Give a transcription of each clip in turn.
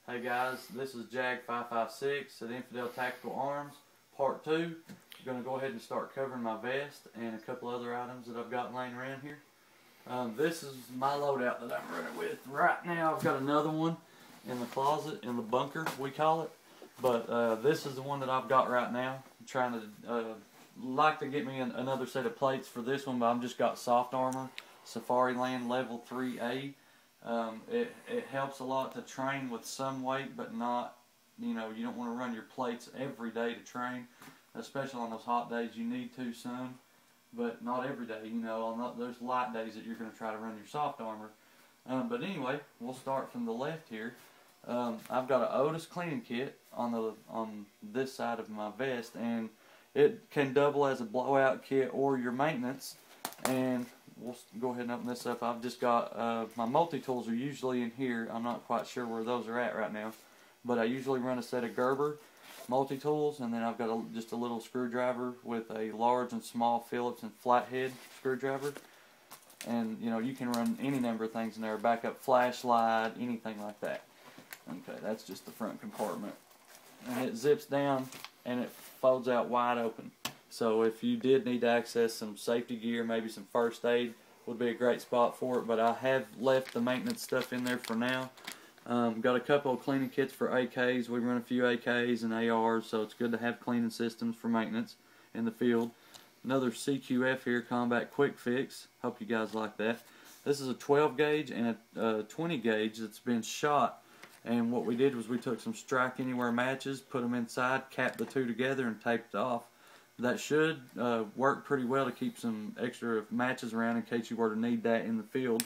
Hey guys, this is JAG556 at Infidel Tactical Arms, Part 2. I'm going to go ahead and start covering my vest and a couple other items that I've got laying around here. This is my loadout that I'm running with right now. I've got another one in the closet, in the bunker we call it. But this is the one that I've got right now. I'm trying to, like to get me another set of plates for this one, but I've just got soft armor, Safari Land Level 3A. It helps a lot to train with some weight, but not, you don't want to run your plates every day to train, especially on those hot days. You need to some, but not every day, on those light days that you're going to try to run your soft armor. But anyway, we'll start from the left here. I've got an Otis cleaning kit on this side of my vest, and it can double as a blowout kit or your maintenance. And we'll go ahead and open this up. I've just got my multi-tools are usually in here. I'm not quite sure where those are at right now, but I usually run a set of Gerber multi-tools, and then I've got just a little screwdriver with a large and small Phillips and flathead screwdriver. And you can run any number of things in there, backup flashlight, anything like that. Okay, that's just the front compartment, and it zips down and it folds out wide open. So if you did need to access some safety gear, maybe some first aid, would be a great spot for it. But I have left the maintenance stuff in there for now. Got a couple of cleaning kits for AKs. We run a few AKs and ARs, so it's good to have cleaning systems for maintenance in the field. Another C.Q.F here, Combat Quick Fix. Hope you guys like that. This is a 12 gauge and a 20 gauge that's been shot. And what we did was we took some Strike Anywhere matches, put them inside, capped the two together, and taped it off. That should work pretty well to keep some extra matches around in case you were to need that in the field.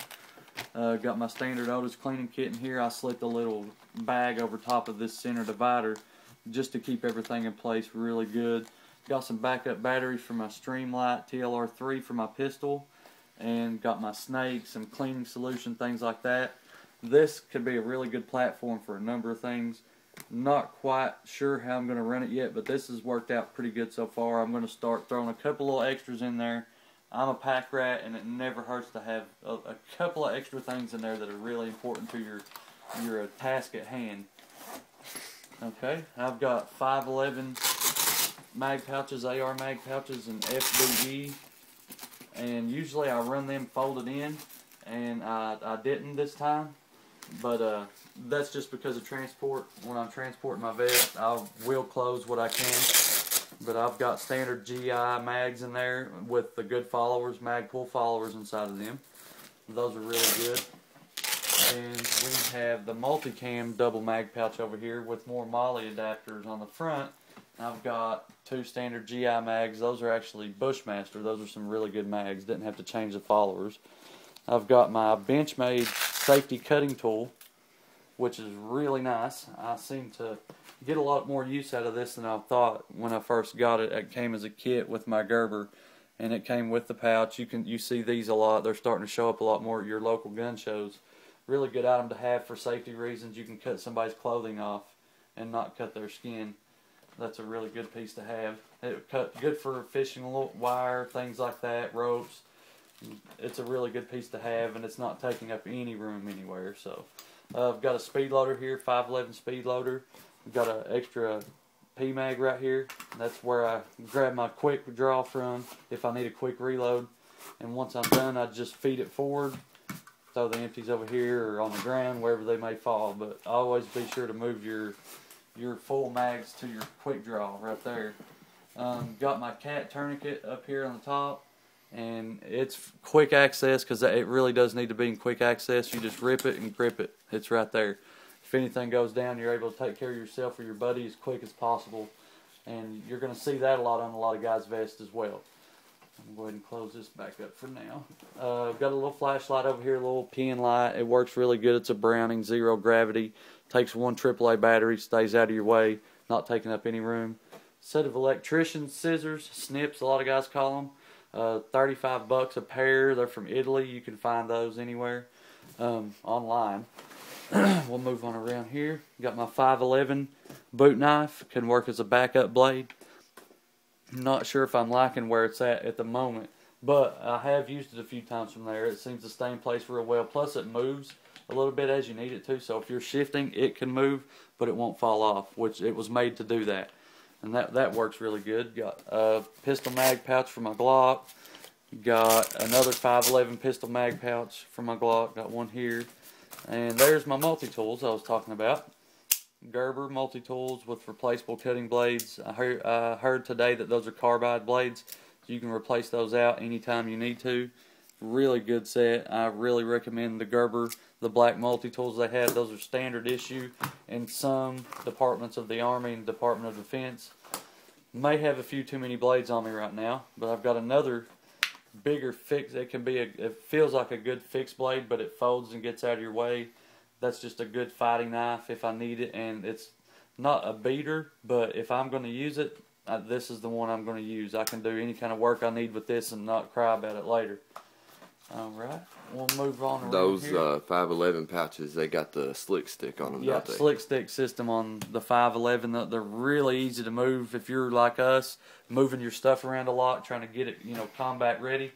Got my standard Otis cleaning kit in here. I slipped a little bag over top of this center divider just to keep everything in place really good. Got some backup batteries for my Streamlight TLR3 for my pistol, and got my snake, some cleaning solution, things like that. This could be a really good platform for a number of things. Not quite sure how I'm going to run it yet, but this has worked out pretty good so far. I'm going to start throwing a couple little extras in there. I'm a pack rat, and it never hurts to have a couple of extra things in there that are really important to your task at hand. Okay, I've got 511 mag pouches, AR mag pouches, and FBE, and usually I run them folded in, and I didn't this time. But that's just because of transport. When I'm transporting my vest, I will close what I can. But I've got standard GI mags in there with the good followers, mag pull followers inside of them. Those are really good. And we have the multicam double mag pouch over here with more MOLLE adapters on the front. I've got two standard GI mags. Those are actually Bushmaster. Those are some really good mags. Didn't have to change the followers. I've got my Benchmade safety cutting tool, which is really nice. I seem to get a lot more use out of this than I thought when I first got it. It came as a kit with my Gerber, and it came with the pouch. You see these a lot. They're starting to show up a lot more at your local gun shows. Really good item to have for safety reasons. You can cut somebody's clothing off and not cut their skin. That's a really good piece to have. It good for fishing wire, things like that, ropes. It's a really good piece to have, and it's not taking up any room anywhere. So I've got a speed loader here, 511 speed loader. I've got an extra P-mag right here. That's where I grab my quick draw from if I need a quick reload. And once I'm done, I just feed it forward, throw the empties over here or on the ground, wherever they may fall. But always be sure to move your full mags to your quick draw right there. Got my cat tourniquet up here on the top. And it's quick access because it really does need to be in quick access. You just rip it and grip it. It's right there. If anything goes down, you're able to take care of yourself or your buddy as quick as possible. And you're going to see that a lot on a lot of guys' vests as well. I'm going to go ahead and close this back up for now. I've got a little flashlight over here, a little pin light. It works really good. It's a Browning, zero gravity. Takes one AAA battery, stays out of your way, not taking up any room. Set of electrician's scissors, snips, a lot of guys call them. 35 bucks a pair. They're from Italy. You can find those anywhere online. We'll move on around here. Got my 511 boot knife. Can work as a backup blade. Not sure if I'm liking where it's at the moment, but I have used it a few times from there. It seems to stay in place real well. Plus it moves a little bit as you need it to. So if you're shifting, it can move, but it won't fall off, which it was made to do that. And that works really good. Got a pistol mag pouch for my Glock. Got another 511 pistol mag pouch for my Glock. Got one here. And there's my multi-tools I was talking about. Gerber multi-tools with replaceable cutting blades. I heard today that those are carbide blades, so you can replace those out anytime you need to. Really good set. I really recommend the Gerber, the black multi-tools they have. Those are standard issue in some departments of the Army and Department of Defense. May have a few too many blades on me right now, but I've got another bigger fix. It feels like a good fixed blade, but it folds and gets out of your way. That's just a good fighting knife if I need it, and it's not a beater, but if I'm going to use it, this is the one I'm going to use. I can do any kind of work I need with this and not cry about it later. Alright, we'll move on around those here. 511 pouches, they got the slick stick on them, yeah, don't they? Slick stick system on the 511. They're really easy to move if you're like us, moving your stuff around a lot, trying to get it, combat ready.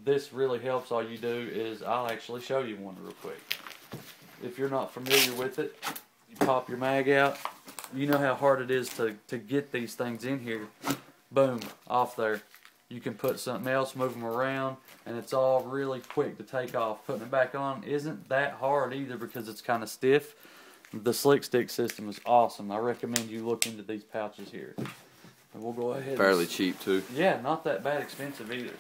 This really helps. All you do is, I'll actually show you one real quick. If you're not familiar with it, you pop your mag out. You know how hard it is to get these things in here. Boom, off there. You can put something else, move them around, and it's all really quick to take off. Putting it back on isn't that hard either because it's kind of stiff. The slick stick system is awesome. I recommend you look into these pouches here. And we'll go ahead. Fairly cheap too. Yeah, not that bad expensive either.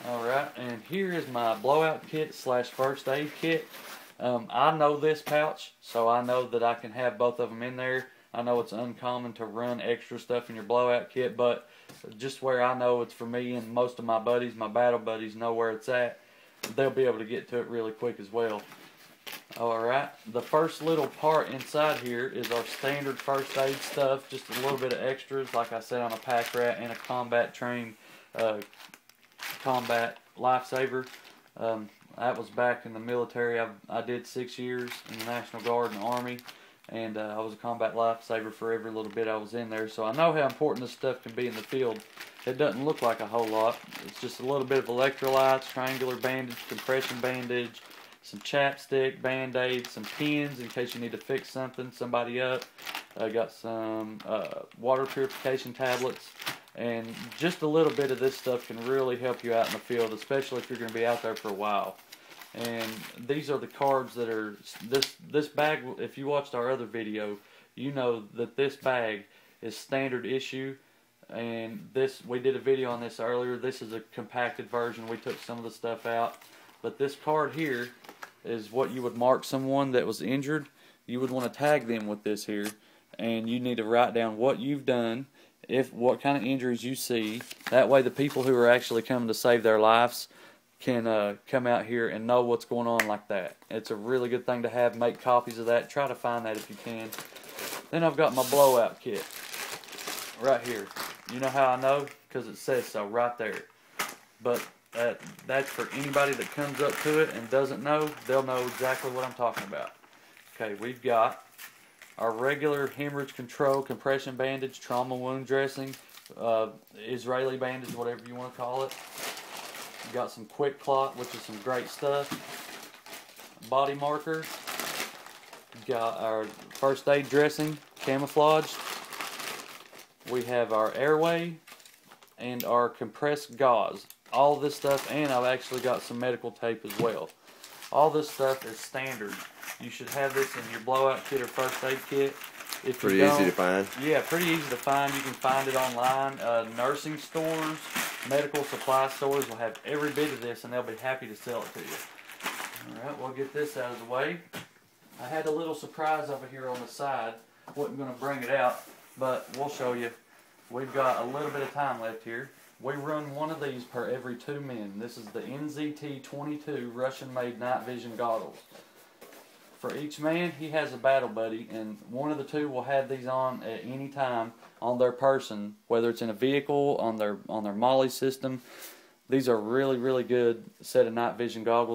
Alright, and here is my blowout kit / first aid kit. I know this pouch, so I know that I can have both of them in there. I know it's uncommon to run extra stuff in your blowout kit, but just where I know it's for me and most of my buddies, my battle buddies, know where it's at, they'll be able to get to it really quick as well. Alright, the first little part inside here is our standard first aid stuff, just a little bit of extras, like I said, on a pack rat and a combat trained combat lifesaver. That was back in the military. I did 6 years in the National Guard and the Army, and I was a combat lifesaver for every little bit I was in there. So I know how important this stuff can be in the field. It doesn't look like a whole lot. It's just a little bit of electrolytes, triangular bandage, compression bandage, some chapstick, band-aids, some pins in case you need to fix somebody up. I got some water purification tablets. And just a little bit of this stuff can really help you out in the field, especially if you're going to be out there for a while. And these are the cards that are, this bag, if you watched our other video, you know that this bag is standard issue. And we did a video on this earlier. This is a compacted version. We took some of the stuff out. But this card here is what you would mark someone that was injured. You would want to tag them with this here. And you need to write down what you've done, what kind of injuries you see. That way the people who are actually coming to save their lives can come out here and know what's going on like that. It's a really good thing to have. Make copies of that. Try to find that if you can. Then I've got my blowout kit right here. You know how I know? Because it says so right there. But that's for anybody that comes up to it and doesn't know. They'll know exactly what I'm talking about. Okay, we've got our regular hemorrhage control, compression bandage, trauma wound dressing, Israeli bandage, whatever you want to call it. We've got some quick clot, which is some great stuff. Body marker. We've got our first aid dressing, camouflaged. We have our airway and our compressed gauze. All this stuff, and I've actually got some medical tape as well. All this stuff is standard. You should have this in your blowout kit or first aid kit. If pretty easy to find. Yeah, pretty easy to find. You can find it online. Nursing stores, medical supply stores will have every bit of this, and they'll be happy to sell it to you. Alright, we'll get this out of the way. I had a little surprise over here on the side. Wasn't going to bring it out, but we'll show you. We've got a little bit of time left here. We run one of these per every 2 men. This is the NZT-22 Russian-made night vision goggles. For each man, he has a battle buddy, and one of the two will have these on at any time on their person, whether it's in a vehicle, on their MOLLE system. These are really, really good set of night vision goggles.